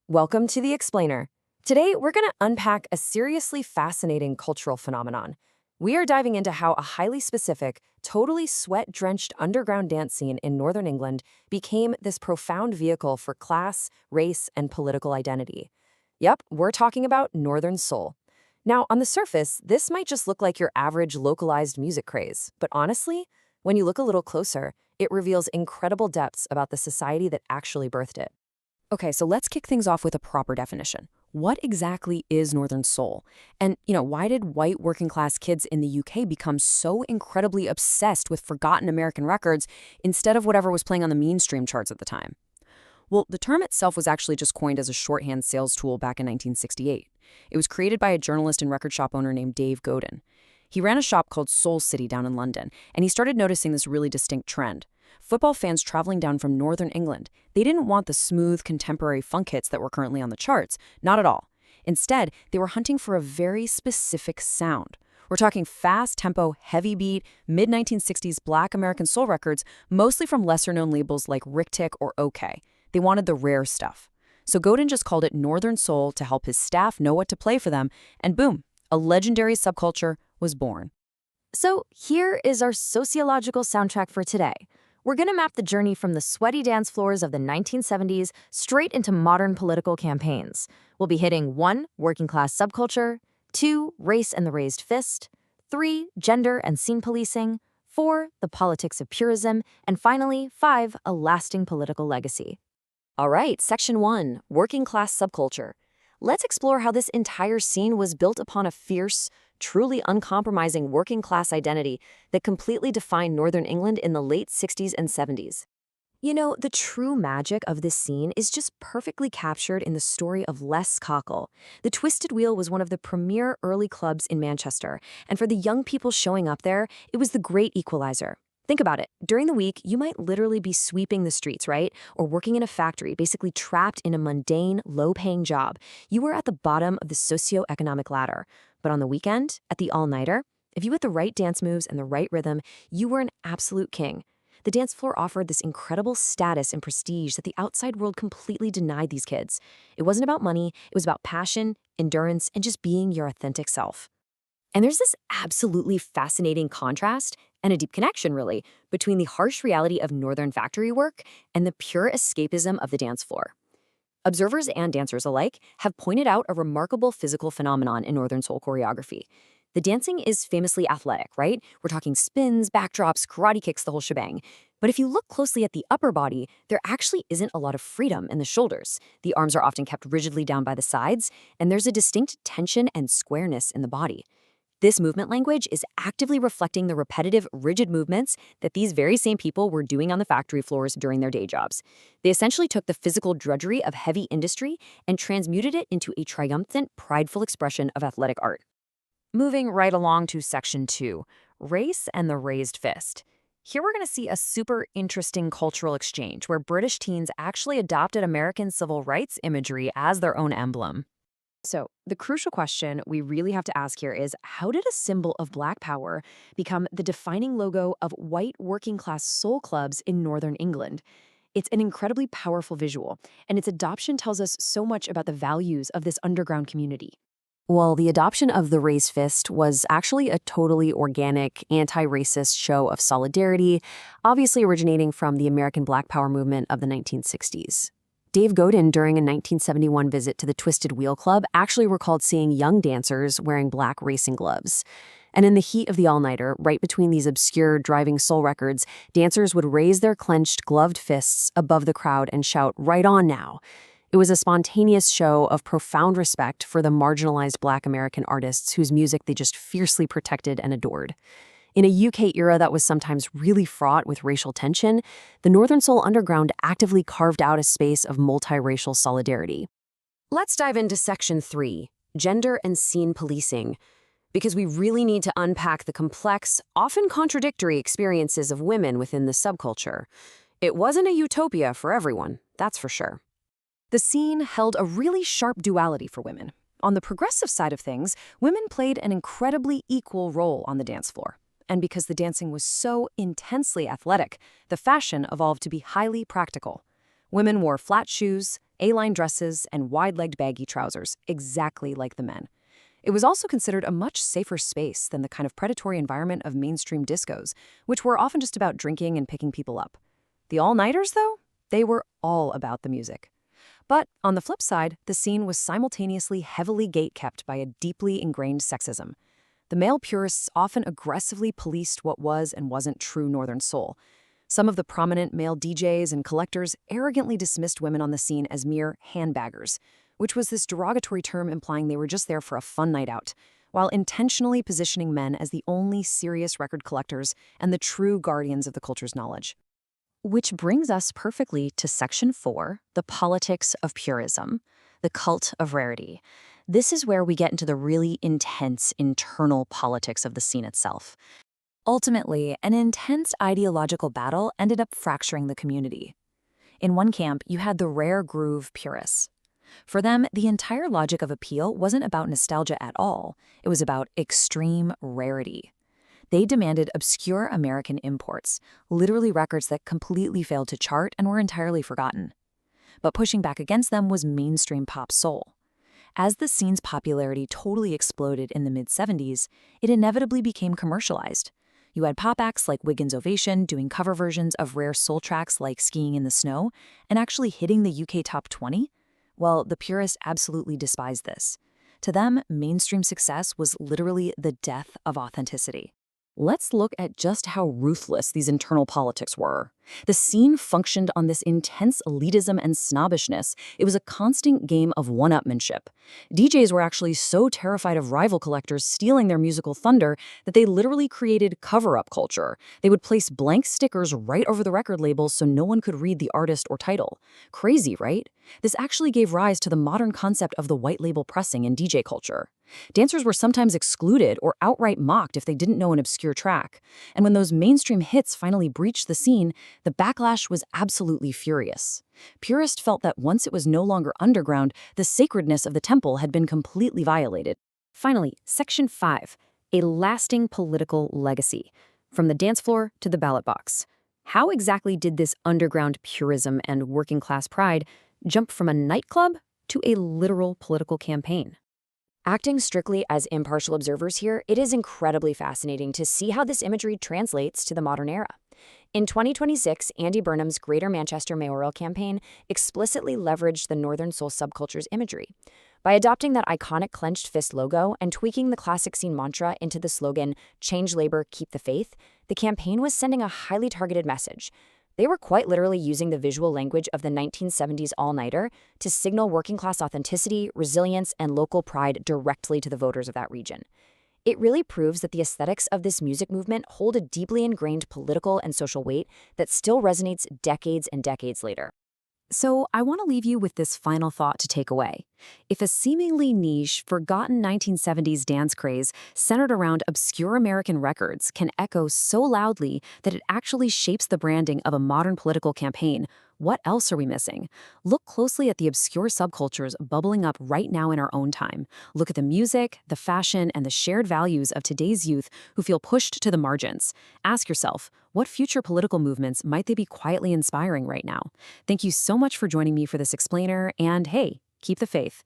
Welcome to The Explainer. Today, we're going to unpack a seriously fascinating cultural phenomenon. We are diving into how a highly specific, totally sweat-drenched underground dance scene in northern England became this profound vehicle for class, race, and political identity. Yep, we're talking about Northern Soul. Now, on the surface, this might just look like your average localized music craze, but honestly, when you look a little closer, it reveals incredible depths about the society that actually birthed it. Okay, so let's kick things off with a proper definition. What exactly is Northern Soul? And, why did white working class kids in the UK become so incredibly obsessed with forgotten American records instead of whatever was playing on the mainstream charts at the time? Well, the term itself was actually just coined as a shorthand sales tool back in 1968. It was created by a journalist and record shop owner named Dave Godin. He ran a shop called Soul City down in London, and he started noticing this really distinct trend. Football fans traveling down from northern England, they didn't want the smooth, contemporary funk hits that were currently on the charts. Not at all. Instead, they were hunting for a very specific sound. We're talking fast-tempo, heavy beat, mid-1960s Black American soul records, mostly from lesser-known labels like Rick-Tick or OK. They wanted the rare stuff. So Godin just called it Northern Soul to help his staff know what to play for them, and boom, a legendary subculture was born. So here is our sociological soundtrack for today. We're going to map the journey from the sweaty dance floors of the 1970s straight into modern political campaigns. We'll be hitting 1. Working class subculture, 2. Race and the raised fist, 3. Gender and scene policing, 4. The politics of purism, and finally, 5. A lasting political legacy. All right, Section 1, Working class subculture. Let's explore how this entire scene was built upon a fierce, truly uncompromising working class identity that completely defined northern England in the late 60s and 70s. The true magic of this scene is just perfectly captured in the story of Les Cockle. The Twisted Wheel was one of the premier early clubs in Manchester, and for the young people showing up there, it was the great equalizer. Think about it. During the week, you might literally be sweeping the streets, right? Or working in a factory, basically trapped in a mundane, low-paying job. You were at the bottom of the socioeconomic ladder. But on the weekend, at the all-nighter, if you had the right dance moves and the right rhythm, you were an absolute king. The dance floor offered this incredible status and prestige that the outside world completely denied these kids. It wasn't about money, it was about passion, endurance, and just being your authentic self. And there's this absolutely fascinating contrast, and a deep connection, really, between the harsh reality of northern factory work and the pure escapism of the dance floor. Observers and dancers alike have pointed out a remarkable physical phenomenon in Northern Soul choreography. The dancing is famously athletic, right? We're talking spins, backdrops, karate kicks, the whole shebang. But if you look closely at the upper body, there actually isn't a lot of freedom in the shoulders. The arms are often kept rigidly down by the sides, and there's a distinct tension and squareness in the body. This movement language is actively reflecting the repetitive, rigid movements that these very same people were doing on the factory floors during their day jobs. They essentially took the physical drudgery of heavy industry and transmuted it into a triumphant, prideful expression of athletic art. Moving right along to Section 2, Race and the Raised Fist. Here we're going to see a super interesting cultural exchange where British teens actually adopted American civil rights imagery as their own emblem. So, the crucial question we really have to ask here is, how did a symbol of Black power become the defining logo of white working-class soul clubs in northern England? It's an incredibly powerful visual, and its adoption tells us so much about the values of this underground community. Well, the adoption of the raised fist was actually a totally organic, anti-racist show of solidarity, obviously originating from the American Black Power movement of the 1960s. Dave Godin, during a 1971 visit to the Twisted Wheel Club, actually recalled seeing young dancers wearing black racing gloves. And in the heat of the all-nighter, right between these obscure driving soul records, dancers would raise their clenched, gloved fists above the crowd and shout, "Right on now." It was a spontaneous show of profound respect for the marginalized Black American artists whose music they just fiercely protected and adored. In a UK era that was sometimes really fraught with racial tension, the Northern Soul Underground actively carved out a space of multiracial solidarity. Let's dive into Section 3, Gender and Scene Policing, because we really need to unpack the complex, often contradictory experiences of women within the subculture. It wasn't a utopia for everyone, that's for sure. The scene held a really sharp duality for women. On the progressive side of things, women played an incredibly equal role on the dance floor. And because the dancing was so intensely athletic, the fashion evolved to be highly practical. Women wore flat shoes, A-line dresses, and wide-legged baggy trousers, exactly like the men. It was also considered a much safer space than the kind of predatory environment of mainstream discos, which were often just about drinking and picking people up. The all-nighters, though? They were all about the music. But on the flip side, the scene was simultaneously heavily gate-kept by a deeply ingrained sexism. The male purists often aggressively policed what was and wasn't true Northern soul. Some of the prominent male DJs and collectors arrogantly dismissed women on the scene as mere handbaggers, which was this derogatory term implying they were just there for a fun night out, while intentionally positioning men as the only serious record collectors and the true guardians of the culture's knowledge. Which brings us perfectly to Section 4, the politics of purism, the cult of rarity. This is where we get into the really intense internal politics of the scene itself. Ultimately, an intense ideological battle ended up fracturing the community. In one camp, you had the rare groove purists. For them, the entire logic of appeal wasn't about nostalgia at all. It was about extreme rarity. They demanded obscure American imports, literally records that completely failed to chart and were entirely forgotten. But pushing back against them was mainstream pop soul. As the scene's popularity totally exploded in the mid-70s, it inevitably became commercialized. You had pop acts like Wigan's Ovation doing cover versions of rare soul tracks like Skiing in the Snow and actually hitting the UK top 20. Well, the purists absolutely despised this. To them, mainstream success was literally the death of authenticity. Let's look at just how ruthless these internal politics were. The scene functioned on this intense elitism and snobbishness. It was a constant game of one-upmanship. DJs were actually so terrified of rival collectors stealing their musical thunder that they literally created cover-up culture. They would place blank stickers right over the record labels so no one could read the artist or title. Crazy, right? This actually gave rise to the modern concept of the white label pressing in DJ culture. Dancers were sometimes excluded or outright mocked if they didn't know an obscure track. And when those mainstream hits finally breached the scene, the backlash was absolutely furious. Purists felt that once it was no longer underground, the sacredness of the temple had been completely violated. Finally, Section 5, a lasting political legacy. From the dance floor to the ballot box. How exactly did this underground purism and working-class pride jump from a nightclub to a literal political campaign? Acting strictly as impartial observers here, it is incredibly fascinating to see how this imagery translates to the modern era. In 2026, Andy Burnham's Greater Manchester mayoral campaign explicitly leveraged the Northern Soul subculture's imagery. By adopting that iconic clenched fist logo and tweaking the classic scene mantra into the slogan, "Change labor, keep the faith," the campaign was sending a highly targeted message. They were quite literally using the visual language of the 1970s all-nighter to signal working-class authenticity, resilience, and local pride directly to the voters of that region. It really proves that the aesthetics of this music movement hold a deeply ingrained political and social weight that still resonates decades and decades later. So I want to leave you with this final thought to take away. If a seemingly niche, forgotten 1970s dance craze centered around obscure American records can echo so loudly that it actually shapes the branding of a modern political campaign, what else are we missing? Look closely at the obscure subcultures bubbling up right now in our own time. Look at the music, the fashion, and the shared values of today's youth who feel pushed to the margins. Ask yourself, what future political movements might they be quietly inspiring right now? Thank you so much for joining me for this explainer, and hey, keep the faith.